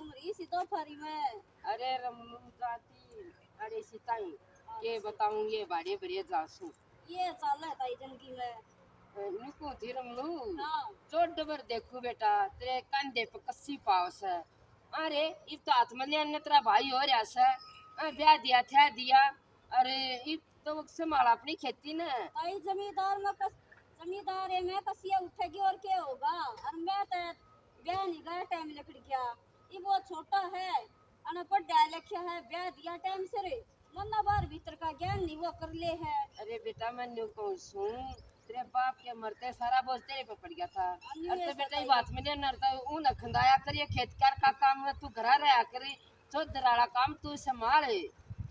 घूम रही सी दोपहरी में। अरे रमू जाती अरे सीताई के बताऊं ये बाड़े बढ़िया जासू ये चाल है ताई जिंदगी में। निको धीरम नु हाँ जो डबर देखू बेटा तेरे कंधे पे कस्सी पावस है। अरे इब तो हाथ में लेने तेरा भाई हो रहा से ब्याह दिया था दिया। अरे इब तो संभाल अपनी खेती ना ताई जमींदार है मैं कसिया उठेगी और क्या होगा। और मैं तो ब्याह नहीं गया टाइम लकड़ गया। ये वो छोटा है अनपढ़ डायलेक्ट है ब्याह दिया टाइम से रे मन्ना बार भीतर का ज्ञान नहीं वो कर ले है। अरे बेटा मैं न्यू कहूँ सू तेरे बाप के मरते सारा बोझ तेरे पे पड़ गया था। अरे तो बेटा ये बात में नहीं नरता ऊन खंदाया करिए खेत का काम में तू घरा रहा करे जो दराड़ा काम तू संभाले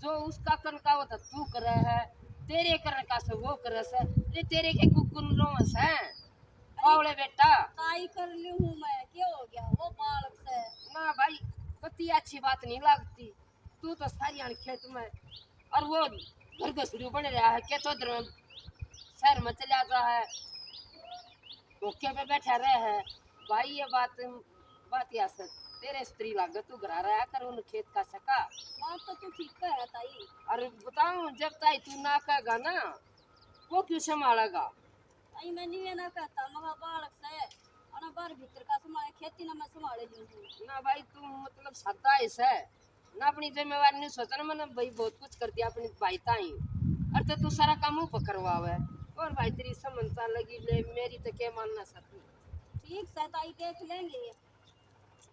जो उसका करने का वो तो तू करे है तेरे करने का से वो करे से ये तेरे के कुकुन रोस है पावले बेटा ताई कर ली हूँ मैं क्या हो गया वो बालक से। ना भाई कति अच्छी बात नहीं लगती तू तो सारी खेत में और वो घर घसरू बन रहा है क्या तो शहर में चला जाता है धोखे पे बैठा रहे है भाई ये बात या सच तेरे स्त्री लागत तू घर रहा कर उन खेत का सका बात तो तू ठीक कह रहा ताई। और बताऊं जब ताई तू ना कहेगा ना वो क्यों संभालेगा। ताई मैं नहीं ना कहता मगर बालक से और बार भीतर का संभाले खेती ना मैं संभाले लूँ ना भाई तू मतलब सादा ऐसा है ना अपनी जिम्मेवारी नहीं सोचना मैंने भाई बहुत कुछ कर दिया अपनी भाई ताई और तो तू सारा काम ऊपर करवावे और भाई तेरी समझता लगी ले मेरी तो क्या मानना सकती। ठीक से ताई देख लेंगे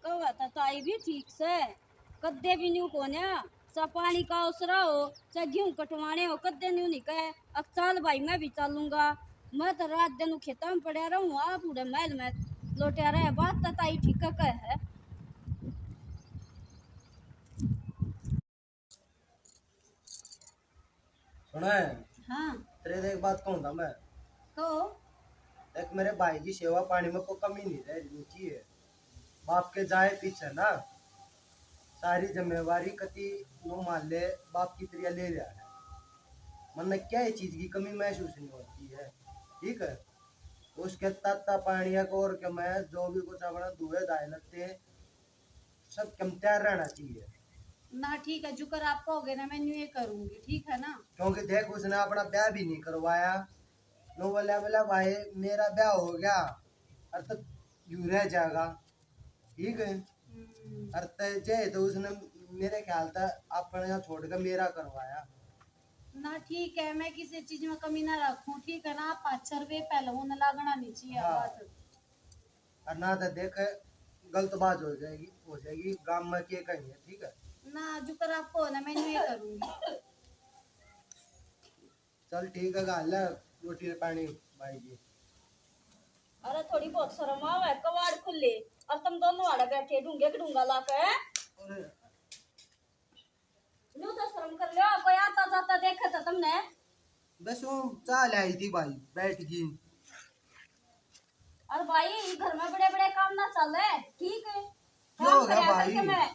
कहो था ताई भी ठीक से कद्दे भी न्यू को ना चा पानी का उसरा हो चाहे गेहूं कटवाने हो कद्दे न्यू नहीं कहे अब चल भाई मैं भी चलूंगा मैं तो रात दिन खेत में पड़ा रहूँ आप पूरे महल में लौटे रहे बात तो ताई ठीक है। सुना है हाँ तेरे से एक बात कहूँ था मैं कहो एक मेरे भाई की सेवा पानी में कोई कमी नहीं रहनी चाहिए बाप के जाए पीछे ना सारी जिम्मेवारी कति वो मान ले बाप की तरह ले रहा है मन क्या ये चीज की कमी महसूस नहीं होती है ठीक है उसके तत्ता पानिया को और के मैं जो भी कुछ अपना दुए दाए लगते सब कम तैयार रहना चाहिए ना ठीक है जुकर आप कहोगे ना मैं ये करूंगी ठीक है ना। क्योंकि देख उसने अपना ब्याह भी नहीं करवाया नो बोला बोला भाई मेरा ब्याह हो गया और तो यूं रह जाएगा ठीक है और जे तो उसने मेरे ख्याल था अपने यहाँ छोड़ कर मेरा करवाया ना ठीक है मैं किसी चीज में कमी ना रखूं ठीक है ना आप 5 रुपए पहले वो ना लगना नहीं चाहिए हाँ। बात। और ना तो देख गलत बात हो जाएगी गांव में के कहीं है ठीक है ना जुकर आपको ना मैं ये करूंगी। चल ठीक है गाल रोटी पानी भाई जी। अरे थोड़ी बहुत शर्म आवे कवाड़ खुले और तुम दोनों आड़े बैठे ढूंगे ढूंगा ला के लो तो शर्म कर लो कोई आता जाता देखा था तुमने। बस वो चाल आई थी भाई बैठ गई और भाई घर में बड़े बड़े काम ना चल रहे ठीक है क्या हो गया काम भाई करके मैं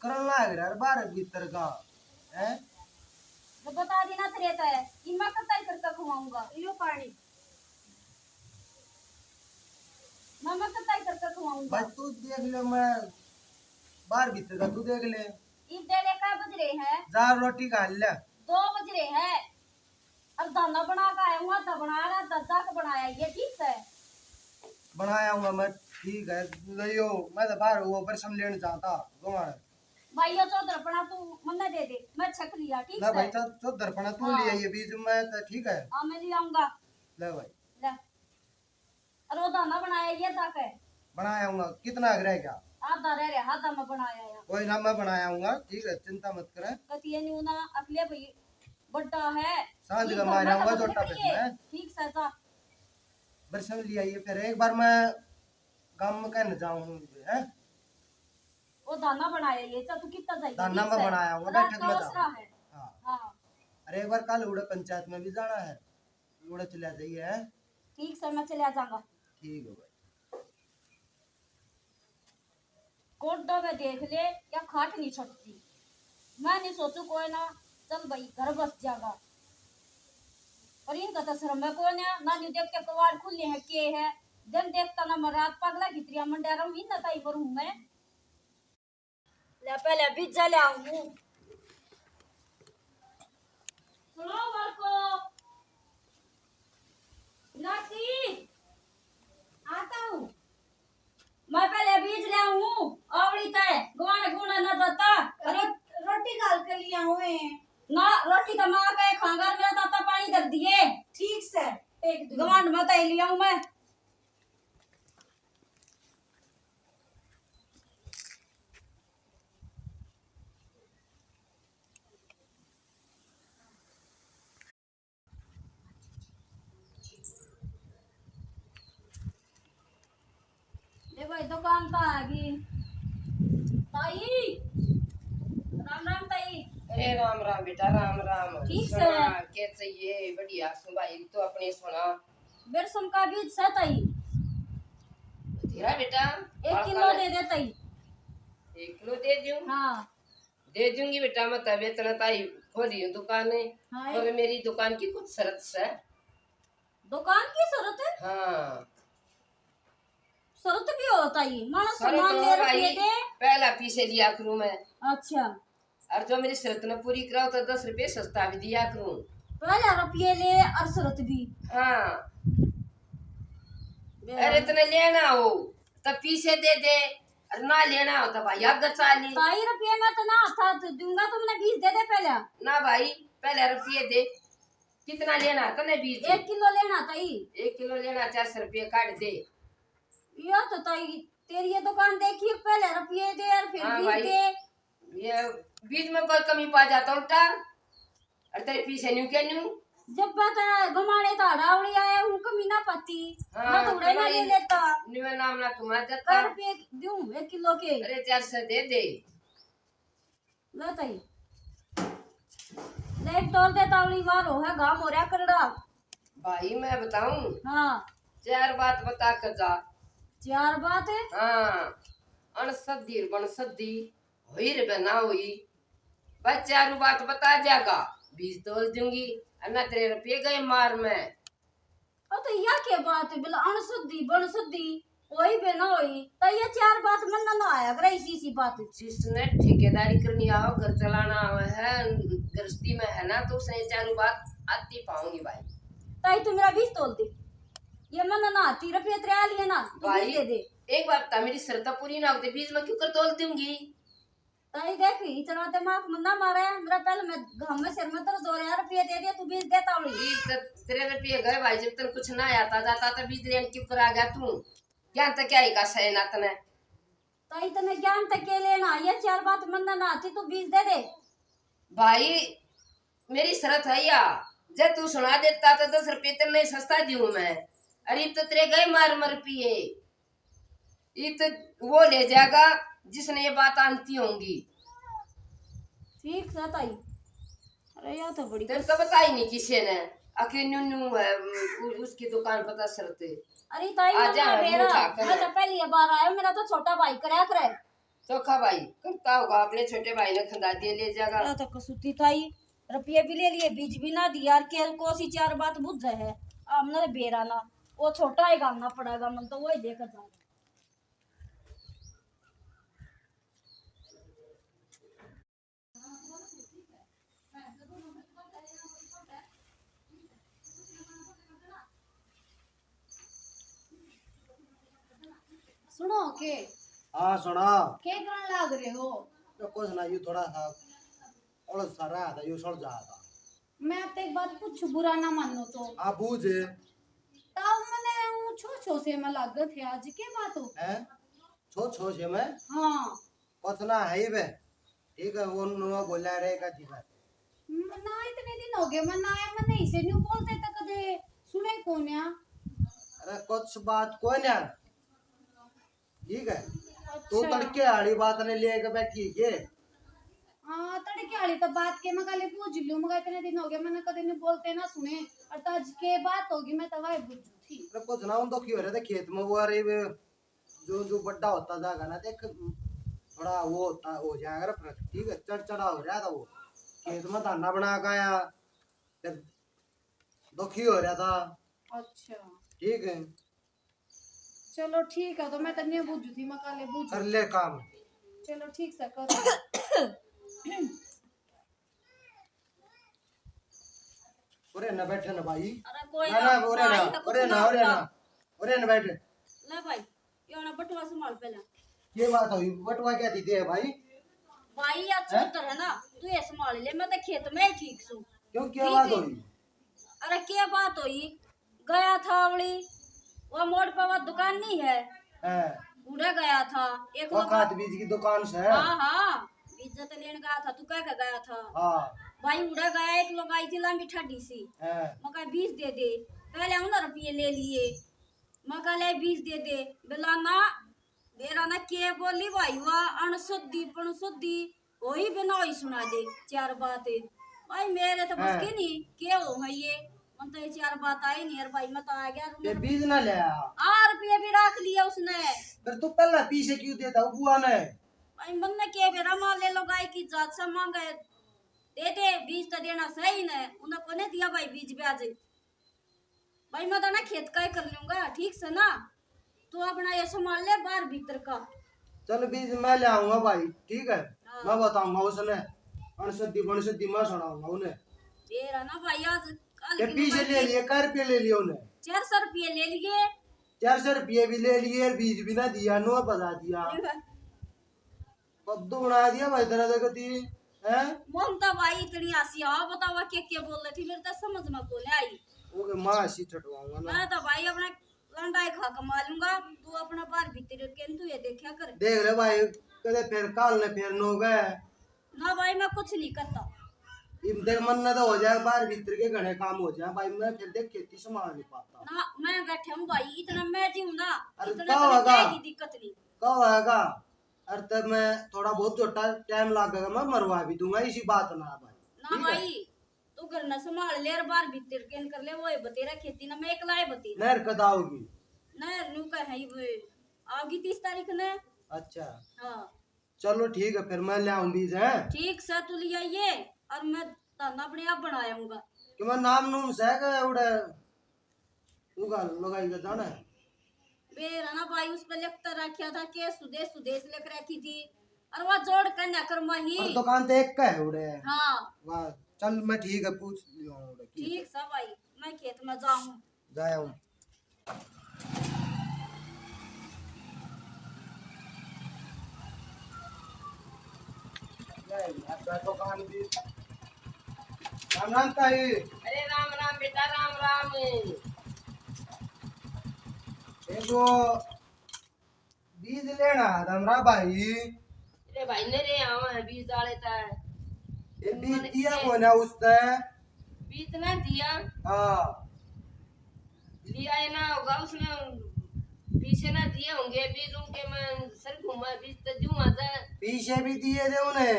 करन लग रहा है बाहर भीतर का है तो बता देना रहता है कि मैं कताई करके खवाऊंगा लो पानी मैं कताई करके खवाऊंगा। भाई तू देख ले मैं बाहर भीतर का तू देख ले इस डेले का बज रहे हैं जा रोटी खा ले 2 बज रहे हैं और दाना बना का आया हुआ था बना रहा दद्दा का बनाया ये ठीक है बनाया हूँ मैं ठीक है लियो मैं तो बाहर वो बरसम लेने चाहता गोमार भाई ये चौधर पड़ा तू मन्ना दे दे मैं छक लिया ठीक ना है। भाई तो दर्पणा तू लिया ये बीज में तो ठीक है हाँ मैं ले आऊंगा ले भाई ले और वो दाना बनाया ये तक है बनाया हूँ कितना रह गया आधा रह रहा आधा मैं बनाया है कोई ना मैं बनाया हूँ ठीक है चिंता मत करे कतिये न्यू ना अगले भाई बड्डा है सांझ का मारा हूँ जोटा पे मैं ठीक से था बरसम लिया ये फिर एक बार मैं गांव में कहने जाऊँ है वो दाना बनाया ये तू कितना चाहिए दाना में बनाया हूँ रात बैठक का में उसरा जाऊँ है। हाँ हाँ अरे एक बार कल उड़े पंचायत में भी जाना है उड़े चला जाइए है ठीक से मैं चले जाऊंगा ठीक है भाई कोटो में देख ले या खाट नहीं छटती मैं नहीं सोचू कोई ना चल भाई घर बस जागा और इनका तो शर्म है कोई ना न्यू देख के कवाड़ खुले हैं के है दिन देखता ना मैं रात पगला की त्रिया मंडा रहूं इन ना ताई करूं मैं। ले पहले बीज ले आऊं। सुनो बरको नाती आता हूँ। मैं पहले बीज ले आऊं। आवड़ी तय गुआने गुना न जाता। अरे रोटी डाल के लिया हुए ना रोटी का माँ का खांगर मेरा ताता पानी कर दिए। ठीक से एक गवांड मत आई लिया हूँ मैं। ले भाई दुकान तो आ गई। ताई राम राम ताई। अरे राम राम बेटा, राम राम। ठीक सुना, है। क्या चाहिए? बढ़िया सुन भाई, तो अपने सुना। बेरसम का बीज से ताई तेरा बेटा 1 किलो दे दे ताई। 1 किलो दे दूं? हाँ दे दूंगी बेटा। मैं तबीयत इतना ताई खोली हूँ दुकान है। हाँ और मेरी दुकान की कुछ शर्त है। दुकान की जरूरत है। हाँ, जरूरत भी होता ही मानो शर्त सामान हो ले भाई, रुपये दे। पहला पीछे लिया करूँ मैं। अच्छा और जो मेरी शर्त न पूरी कराओ तो 10 रुपये सस्ता भी दिया करूँ। पहले रुपये ले और जरूरत भी। हाँ, अरे इतना लेना हो तो पीछे दे दे, और ना लेना हो तो भाई आगे चाली। ताई रुपये में तो ना था तो दूंगा तुमने बीज दे दे पहले। ना भाई, पहले रुपये दे। कितना लेना है तने बीज? 1 किलो लेना ताई। 1 किलो लेना, 400 रुपये काट दे। यो तो ताई तेरी ये दुकान देखी पहले रुपये दे और फिर हाँ बीज भाई। दे। ये बीज में कोई कमी पा जाता उल्टा, और तेरे पीछे न्यू क्या न्यू। जब बात घुमाने तो हड़ावड़ी आया हूँ कमी ना पाती। हाँ, मैं तो उड़े ना ले लेता। न्यू नाम ना कमा कर जाता। रुपये दूं 1 किलो के। अरे 400 दे दे। ले ताई ले तोल दे तावड़ी मारो है घाम हो रहा करड़ा। भाई मैं बताऊं, हाँ 4 बात बता कर जा। 4 बात है। हाँ, अणसद्दी बनसद्दी हुई रे बना हुई, बस 4 बात बता जाएगा। बीज तोल दूंगी, और ना तेरे रुपये गए मार में। और तो यह क्या बात है बिला अणसुद्धि बनसुद्धि वही बे ना हुई तो ये 4 बात मन ना आया करे इसी सी बात। जिसने ठेकेदारी करनी आओ, घर चलाना है, गृहस्थी में है ना, तो उसने 4 बात आती पाऊंगी भाई। ताई तू मेरा बीज तोल दे। ये मन ना आती रुपये त्रिया लिए ना तू बीज दे दे। एक बात बता, मेरी शर्त पूरी ना होती बीज में क्यों कर तोल दूंगी? ताई देख इतना दिमाग में ना मारे मेरा पहले मैं घम में सिर में तो 2000 रुपये दे दिया तू बीज दे तावड़ी। तेरे रुपये गए भाई, जब तक कुछ ना आता जाता तो बीज लेने क्यों कर आ गया तू? क्या तक क्या ही का सही ना तने। ताई तने ज्ञान तक के लेना ये 4 बात मन ना आती तू बीज दे दे। भाई मेरी शर्त है या, जब तू सुना देता तो 10 रुपये तेरे सस्ता दूं मैं। अरे तो तेरे गए मार मर पिए, ये तो वो ले जाएगा जिसने ये बात आनती होंगी। ठीक है ताई। अरे यार तो बड़ी तेरे तो बताई नहीं किसी ने। आखिर न्यू न्यू है उसकी दुकान पता शर्त। अरे ताई आजा मैं हम मेरा उठाकर। मैं तो पहली बार आया मेरा तो छोटा भाई कराया करे। चोखा भाई करता होगा, अपने छोटे भाई ने खंदा दिए ले जाएगा। तो कसुती ताई रुपये भी ले लिए बीज भी ना दिया केल को सी 4 बात बुझ है हमने बेरा ना वो छोटा ही गालना पड़ेगा मन तो वही देकर जा। सुनो के हाँ सुना। के करन लाग रहे हो। तो कुछ ना, यू थोड़ा सा और सारा था, यू सड़ जाता। मैं तो एक बात पूछ बुरा ना मानो तो आप बूझे ताऊ मने वो छो से में लागत है आज के बात हो हैं, छो छो से मैं हाँ कुछ ना है ये बे। ठीक है, वो नुआ बोला रहेगा ठीक है। ना इतने दिन हो गए मैं ना आया मैं नहीं से न्यू बोलते तो कदे सुने कौन या। अरे कुछ बात कोई ना, ठीक है। तू अच्छा। तड़के आड़ी बात ने लेके बैठी के। हाँ तड़के वाली तो बात के मैं कल पूछ लूं मगर इतने दिन हो गए मैंने कदे नहीं बोलते ना सुने और तो आज के बात होगी मैं तो वही बुझू थी। अरे कुछ ना, उन तो क्यों रहे थे खेत में वो, अरे जो जो बड्डा होता जाएगा ना देख, थोड़ा वो होता हो जाएगा रे फिर, ठीक है। चढ़ हो रहा था वो खेत में, दाना बना के आया फिर दुखी हो रहा था। अच्छा ठीक है, चलो ठीक है तो मैं तो नहीं बुझू थी मैं कल बुझू। कर ले काम। चलो ठीक से करो। ओरे ना बैठे ना भाई, अरे कोई ना ना ओरे ना, भाई है, कुछ ओरे ना, ओरे ना, ओरे ना बैठे। ले भाई ये ना बटुआ संभाल पहले। ये बात हुई, बटवा क्या दी है भाई? भाई या चौतर है ना, तू ये संभाल ले, मैं तो खेत में ही ठीक सू। क्यों क्या ठीक बात है। हुई? अरे क्या बात हुई, गया था अवली, वो मोड़ पर वो दुकान नहीं है, है उड़े गया था एक वो लोग। खाद बीज की दुकान से है। हाँ हाँ, इज्जत लेने गया था, तू कह के गया था? हाँ भाई उड़ा गया, एक लोग आई थी लंबी ठड्डी सी, है। मैं कहा 20 दे दे, पहले 100 रुपये ले लिए, मैं कहा ले 20 दे दे, बोला ना मेरा ना के बोली भाई वाह अणशुद्धि पणशुद्धि वही बिना वही सुना दे चार बातें। भाई मेरे तो बस की नहीं के हो है ये, मन तो ये चार बात आई नहीं यार भाई, मैं तो आ गया ये बीज ना ले आ। 8 रुपये भी रख लिया उसने। फिर तू पहले पीछे क्यों देता वो बुआ ने? भाई मन ने के बेरा माल ले लो, गाय की जात से मांगे दे दे, बीज तो देना सही न, उन्हें कोने दिया भाई बीज ब्याज। भाई मैं तो ना खेत का ही कर लूंगा ठीक से ना, तू अपना ये संभाल ले बाहर भीतर का। चल बीज मैं ले आऊंगा भाई, ठीक है। हाँ। मैं बताऊंगा उसने अणशुद्धि बनशुद्धि मैं सुनाऊंगा उन्हें। तेरा ना भाई आज ये पीछे ले लिए, कर रुपये ले लिए उन्हें, 400 रुपये ले लिए। 400 रुपये भी ले लिए, बीज भी ना दिया, नो बता दिया, कद्दू बना दिया भाई तरह देखती है। ममता भाई इतनी हंसी, हाँ बतावा क्या बोल रही थी, मेरे तो समझ में को नहीं आई। ओके माँ हंसी छटवाऊंगा ना। मैं तो भाई अपना लंडाई खा कमा लूंगा, तू अपना बाहर भीतर के तू ये देखा कर। देख रहे भाई, कदे फिर काल ने फिर नो गए ना भाई मैं कुछ नहीं करता। देख मन ना तो हो जाए, बाहर भीतर के घने काम हो जाए भाई, मैं फिर देख खेती संभाल नहीं पाता ना मैं बैठे हूँ भाई, इतना मैं जीऊँ ना, अरे इतना क्या तो होगा? की दिक्कत नहीं। कब आएगा? अरे तब मैं थोड़ा बहुत छोटा टाइम लगेगा, मैं मरवा भी दूंगा, इसी बात ना भाई। ना भाई तू घर ना संभाल ले और बाहर भीतर के कर ले, वो बतेरा खेती ना मैं एकला बती नहर कद आओगी? ना न्यू का है वो आओगी 30 तारीख ने। अच्छा हाँ चलो ठीक है, फिर मैं ले आऊं बीज है। ठीक से तू ले आइए और मैं ताना अपने आप बनाऊंगा। कि मैं नाम नूम से गए उड़े उगा लगाई का जाना है। मेरा ना भाई उस पर लिखता रखा था कि सुदेश सुदेश लिख रखी थी, और वो जोड़ कर ना कर मही। और दुकान तो एक का है उड़े। हाँ वाह चल मैं ठीक है, पूछ लियो उड़े की ठीक सा भाई, मैं खेत में जाऊँ। जाया हूं। दुकान भी राम राम ताई। अरे राम राम बेटा, राम राम। एगो बीज लेना है हमरा भाई। अरे भाई ने रे आवा है बीज डाले था, ये बीज दिया कौन है उसने? बीज ना दिया, हाँ लिया है ना होगा उसने, पीछे ना दिए होंगे बीज उनके, मैं सर घूमा बीज तो जू आता। पीछे भी दिए थे उन्हें,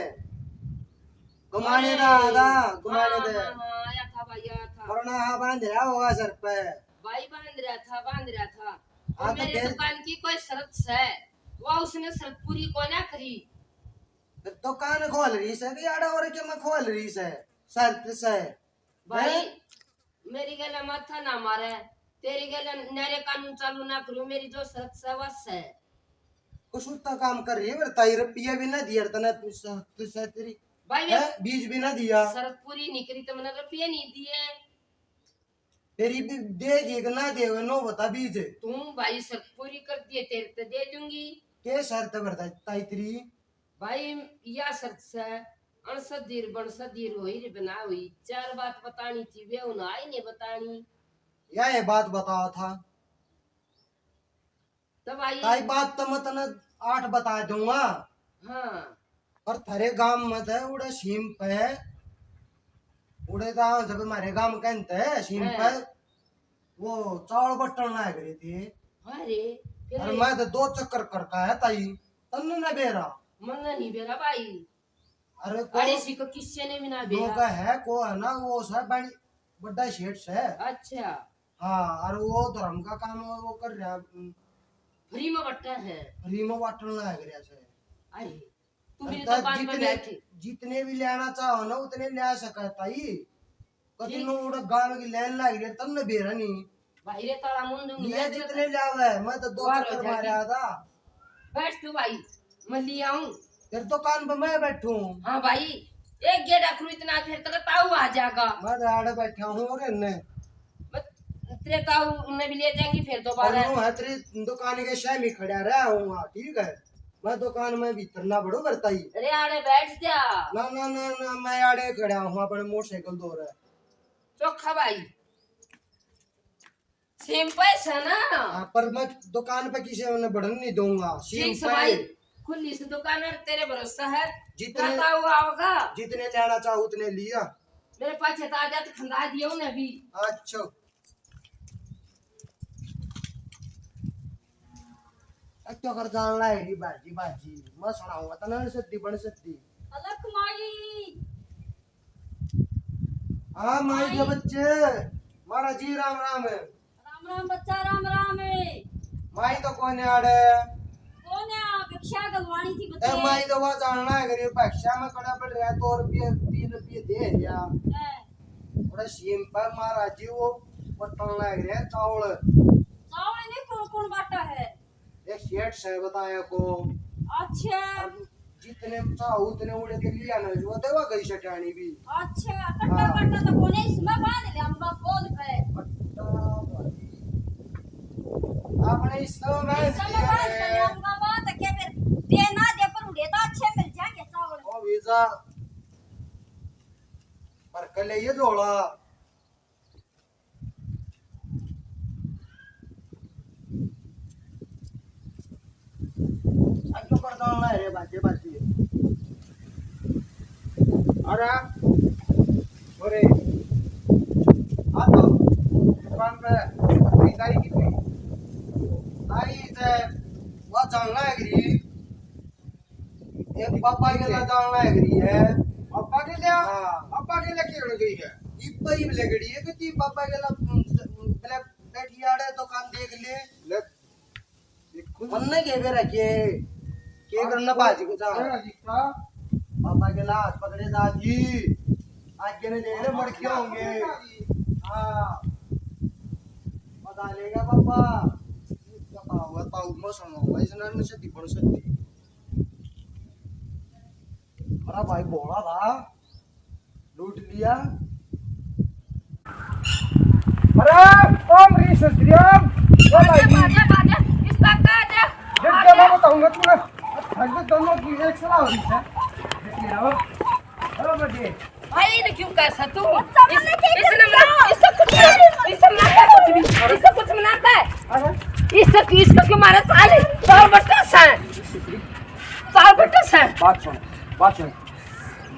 घुमाने का आधा घुमाने दे। आया था भाई, आया था वरना हाँ बांध रहा होगा सर पे। भाई, बांध रहा था, बांध रहा था। हाँ और तो मेरे फिर दुकान की कोई शर्त है, वो उसने शर्त पूरी को ना करी। दुकान खोल रही से कि यार और क्या मैं खोल रही से शर्त से? भाई मेरी गला माथा ना मारे, तेरी गला नरे कानून चालू ना करूं, मेरी जो शर्त है बस है। कुछ उतना काम कर रही है, फिर ताई रुपया भी ना दिया तना तुझसे तेरी भाई है, बीज भी ना दिया, शर्त पूरी नहीं करी तो मैंने रुपये नहीं दिए। तेरी भी देगी कि ना देगा नो बता बीज। तुम भाई शर्त पूरी कर दिए तेरे तो दे दूंगी। के शर्त बता ताई तेरी? भाई या शर्त से अणसदीर बनसदीर हुई रे बना हुई, 4 बात बतानी थी, वे उन्हें आई नहीं बतानी। या ये बात बताया था तो भाई ताई, बात तो मैं तने 8 बता दूंगा। हाँ और थारे गांव में थे उड़े सीम पे उड़े था, जब हमारे गांव कहते हैं सीम पे वो चावल बटन ना करी थी। अरे फिर और मैं तो 2 चक्कर करता है ताई, तन्ने ना बेरा। मन नहीं बेरा भाई, अरे अरे को सी को किससे ने भी ना दो बेरा। का है को है ना, वो सब बड़ी बड़ा शेठ है। अच्छा हाँ और वो धर्म का काम वो कर रहा फ्री में बट्टा है। फ्री में बाटल ना है से। अरे तू मेरी अर्थात दुकान पर बैठी, जितने भी लेना चाहो ना उतने ले सकता ताई। कभी नो उड़ा गांव की लाइन लग रही तब न बेरा नहीं भाई रे ताला मुंड लिया जितने ले आवे। मैं तो 2 वाह, चक्कर जाके। मारा था। बैठ तू भाई, मैं ले आऊं। तेरे दुकान पे मैं बैठू हूँ। हाँ भाई एक गेड़ा करू इतना फिर तेरा ताऊ आ जाएगा। मैं तो आड़े बैठा हूँ और इन्ने तेरे ताऊ उन्हें भी ले जाएंगी फिर दोबारा। और है तेरी दुकान के शय में खड़ा रहा हूँ। ठीक है, मैं दुकान में भीतर ना बड़ो करता ही। अरे आड़े बैठ जा। ना ना ना ना, मैं आड़े खड़ा हूँ अपने मोटरसाइकिल दो रहा है। चोखा भाई सिंपल सा ना। पर मैं दुकान पे किसी ने बढ़न नहीं दूंगा। ठीक से भाई खुली से दुकान है तेरे भरोसा है। जितने ताऊ आओगा जितने लेना चाहो उतने लिया। मेरे पास आ जा तो खंदा दिया उन्हें भी। अच्छा तो कर जानना है री बाजी बाजी मैं सुनाऊंगा तो ना सत्ती बन सत्ती। अलग माई हाँ माई के बच्चे मारा जी राम राम है। राम राम बच्चा राम राम है। माई तो कौन आड़े कौन है भिक्षा गलवानी थी ए बच्चे। माई तो वो जानना है गरीब भिक्षा में कड़ा पड़ रहा है 2 रुपये 3 रुपये दे दिया। है। थोड़ा सीम पर मारा जी वो पटन लग रहा है चावल। चावल नहीं कौन कौन बाटा है। एक शेठ से बताया को अच्छा जितने चाहो उतने उड़े के लिया ना जो देवा गई शटानी भी। अच्छा कट्टा कट्टा तो कोने इसमें बांध ले हम बाप बोल पे। आपने इस समय इसमें बांध ले हम बात के फिर देना दे पर उड़े तो अच्छे मिल जाएंगे चावल। ओ वीजा पर कल ये जोड़ा अच्छा कर डालना है रे बाजे बाजे। अरे अरे आ तो दुकान पे खरीदारी कितनी आई से वो जानना है गिरी एक पापा के लिए जानना है गिरी है। पापा के लिए हाँ पापा के लिए क्यों गई है इप्पा ही लगड़ी है कि ती पापा के लिए मतलब बैठी आड़े दुकान देख ले वन्ने के भी रखे के करना बाजी को जा पापा के लाश पकड़े दादी आज के ने देर मर के होंगे। हाँ बता लेगा पापा बताओ मैं सुनाऊंगा इसने मुझसे दीपन से मेरा भाई बोला था लूट लिया। अरे कौन री सस्त्रियम ओ भाई इसका का जा जब मैं बताऊंगा तुम्हें हर दोनों की एक सलाह हो रही है। देखिए ना हेलो बेटे भाई ने क्यों कैसा तू इससे कुछ मनाता है। इसका क्यों मारा साले साल बट्टस है साल बट्टस है। बात सुन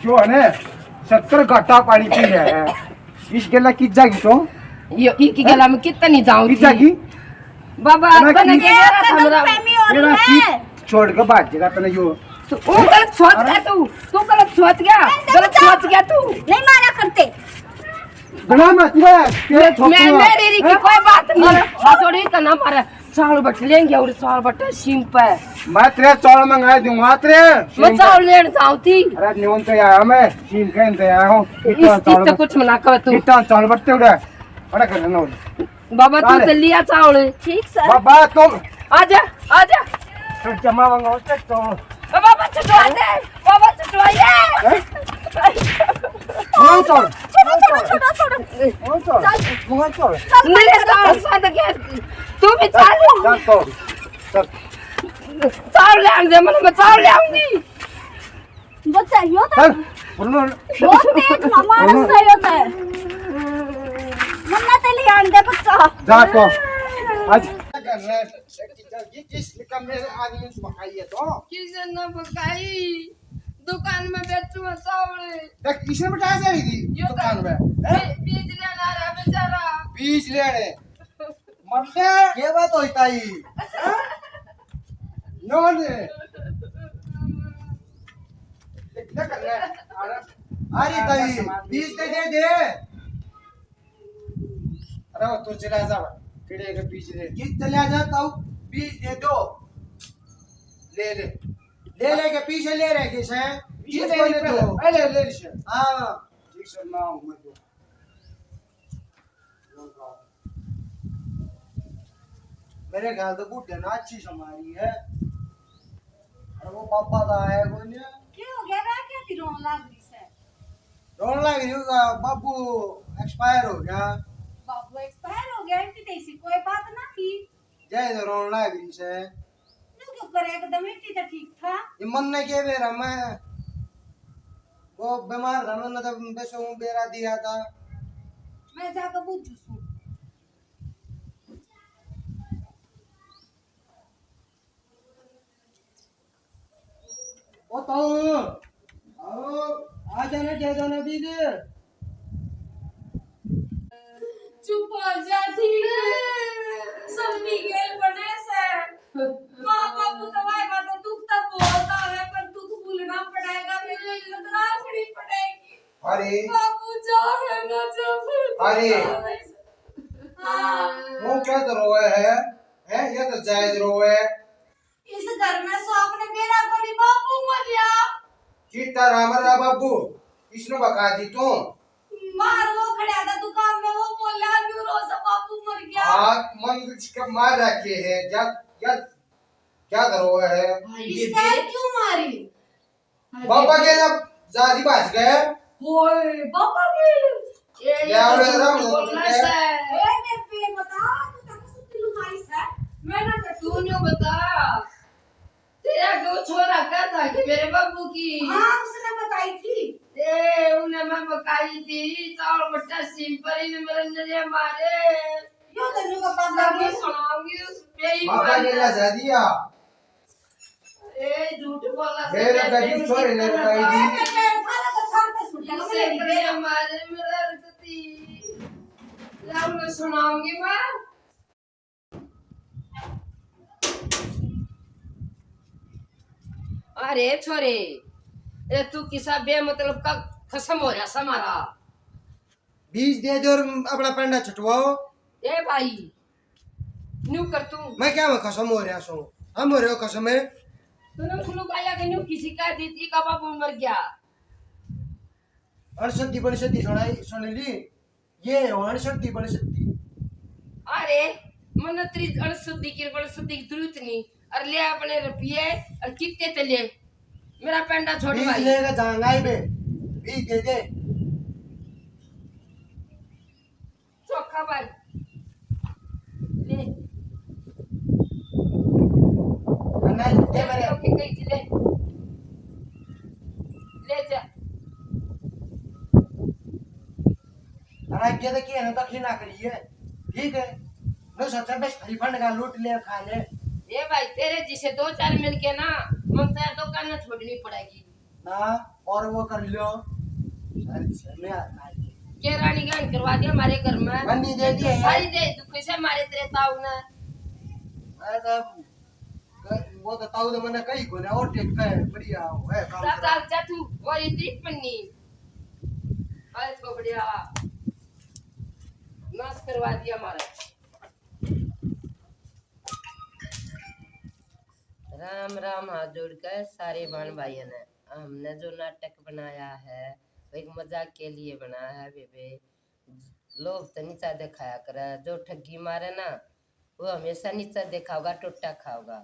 जो है ना 70 घाटा पानी पी रहा है इस गेला की जागी तो ये की गला में कितनी जाऊं की जागी बाबा बना के हमरा मेरा की छोड़ के बात जगह तने जो तू गलत सोच गया तू गलत सोच गया तू नहीं मारा करते। बना मत रे तेरे मेरी री की कोई बात नहीं थोड़ी का ना मारा चावल बट लेंगे और चावल बट सिम पे मैं तेरे चावल मंगा दूंगा तेरे मैं चावल लेने जाऊं थी। अरे निवन तो आया मैं सीम के इंतजार आया हूं इससे कुछ मना कर तू इतना चावल बट्टे उड़ा बड़ा करना हो बाबा तू तो लिया चावल ठीक सर। बाबा तुम आजा तो जमा मंगा उससे तो बाबा चटवा दे बाबा चटवाइए मंगा चावल छोड़ो। मंगा चावल मेरे चावल साथ के तू भी चावल चल चावल ले आऊंगी मैं चावल ले आऊंगी। बच्चा यो तो चल पुरनो बहुत तेज हमारा सही होता है। मन्ना तेली आंदे बच्चा जा तो आज ये किस निकम में आदमी पकाई है तो किसी ने पकाई दुकान में बेचू चावल देख किसने बताया जाएगी दुकान में बीज लेना रहा बेचारा बीज लेने मरते ये बात होता ही नो ने क्या कर रहा है अरे ताई बीज दे अरे वो तो चला जा किड़े के बीज दे ये चला जा ताऊ बीज दे दो ले के पीछे ले रहे किस है बीज को ले दो ले हां ठीक से ना मैं दो मेरे ख्याल तो बूढ़े ना अच्छी समारी है। पर वो पापा का आया कोई नहीं। क्या हो गया? मैं क्या थी रोन लाग रही से? रोन लग रही होगा, बाबू एक्सपायर हो गया। बाबू एक्सपायर हो गया इतनी तेजी कोई बात ना की। जय तो रोन लग रही से। तू क्यों करे एकदम इतनी तो ठीक था। ये मन ने के बेरा मैं वो बीमार था, मैंने तो बेसों बेरा दिया था। मैं जाकर पूछू सू। ओ तो आओ आ जाना दे दो ना बीज। चुप हो जा ठीक सब बिगड़ बने से। माँ बाबू तो भाई बात दुख तो बहुत आवे पर दुख भूलना पड़ेगा फिर इल्लत रखनी पड़ेगी। अरे बाबू जा है ना जब अरे हाँ वो क्या तो रोए है? ये तो जायज रोए है। इस घर में सौंप ने मेरा कोई बाबू मर गया। चीता रामरा बाबू इसने बका दी तू। मार वो खड़ा था दुकान में वो बोला न्यूरो से बाबू मर गया। आग मन इसका मार रखे है क्या क्या क्या करो है? इसका क्यों मारी? पापा के ना जाजी बच गए। ओए बाबा के क्या हो रहा है? बोलना से ए मैं पे बता तू तक सुती लुहाई से मैं ना तू न्यू बता तेरा जो छोरा क्या था कि मेरे बाबू की हां उसने बताई थी। ए उन्हें मैं बकाई थी चावल बट्टा सिंपल ही मेरे नजर मारे यो तन्नू का बाप मैं लगे सुनाऊंगी उस पे ही पापा के ना जा दिया। ए झूठ बोला मेरे बेटी छोरे ने बताई थी। मैं थाला का थाल पे सुटा से मेरे मारे मेरा रखती लाओ मैं सुनाऊंगी मैं अरे छोरे ए तू किसा बेमतलब का खसम हो रहा समारा बीज दे दो और अपना पेंडा छुटवाओ। ए भाई न्यू कर तू मैं क्या मैं कसम हो रहा सो हम हो रहे हो कसम है। तूने खुलू आया कि न्यू किसी का दी थी का बाबू मर गया अड़सठी बड़सठी सुन ली ये अड़सठी बड़सठी। अरे मन तेरी अड़सठी की जरूरत नहीं और ले अपने रुपये और कितने ते ले मेरा पेंडा छोड़ बीज भाई लेगा जांगाई में बीज दे दे। चोखा भाई ले नहीं दे मेरे ओके कहीं थी ले ले जा अरे क्या तो किया ना तो खिला करिए ठीक है। नो सबसे बेस्ट रिफंड का लूट ले खा ले। ये भाई तेरे जिसे दो चार मिल के ना ममता दुकान न छोड़नी पड़ेगी ना और वो कर लो सर में आता है के रानी गान करवा दिया हमारे घर में बन्नी दे दी है। सारी दे तू कैसे मारे तेरे ताऊ ने अरे तो वो तो ताऊ तो मैंने कही को ना और टेक का है बढ़िया है काम जा करा। जा तू और इतनी पन्नी अरे तो बढ़िया नाश करवा दिया हमारा राम राम हाथ जोड़कर सारे बहन भाइयों ने हमने जो नाटक बनाया है वो एक मजाक के लिए बनाया है बेबे लोग तो नीचा दिखाया करे जो ठगी मारे ना वो हमेशा नीचा देखा होगा टोटा खाओगा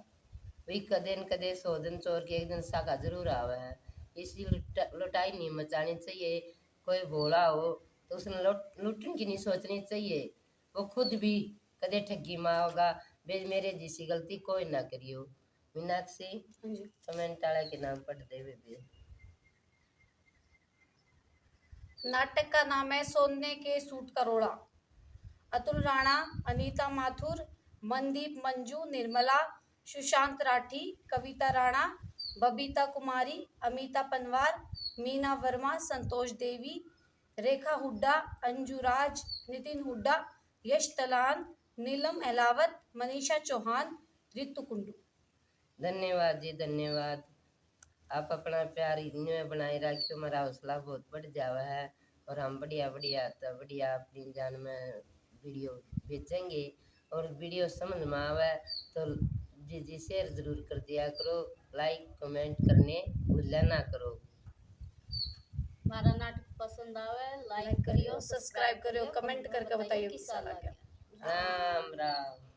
वही कदे न कदे 100 दिन चोर के एक दिन साका जरूर आवे है इसी लुटाई नहीं मचानी चाहिए। कोई भोला हो तो उसने लुटने की नहीं सोचनी चाहिए वो खुद भी कदे ठगी मारोगा बे मेरे जैसी गलती कोई ना करियो। मीनाक्षी कमेंट वाला के नाम पढ़ दे बेबे। नाटक का नाम है सोने के सूट करोड़ा। अतुल राणा, अनीता माथुर, मनदीप मंजू, निर्मला, सुशांत राठी, कविता राणा, बबीता कुमारी, अमिता पनवार, मीना वर्मा, संतोष देवी, रेखा हुड्डा, अंजू राज, नितिन हुड्डा, यश तलान, नीलम अहलावत, मनीषा चौहान, रितु कुंडू। धन्यवाद जी धन्यवाद। आप अपना प्यार इतने बनाए रखियो हमारा हौसला बहुत बढ़ जावा है और हम बढ़िया बढ़िया अपनी जान में वीडियो भेजेंगे और वीडियो समझ में आवे तो जी शेयर जरूर कर दिया करो लाइक कमेंट करने भूला ना करो। हमारा नाटक पसंद आवे लाइक करियो सब्सक्राइब करियो, कमेंट करके बताइए कैसा लगा। राम राम।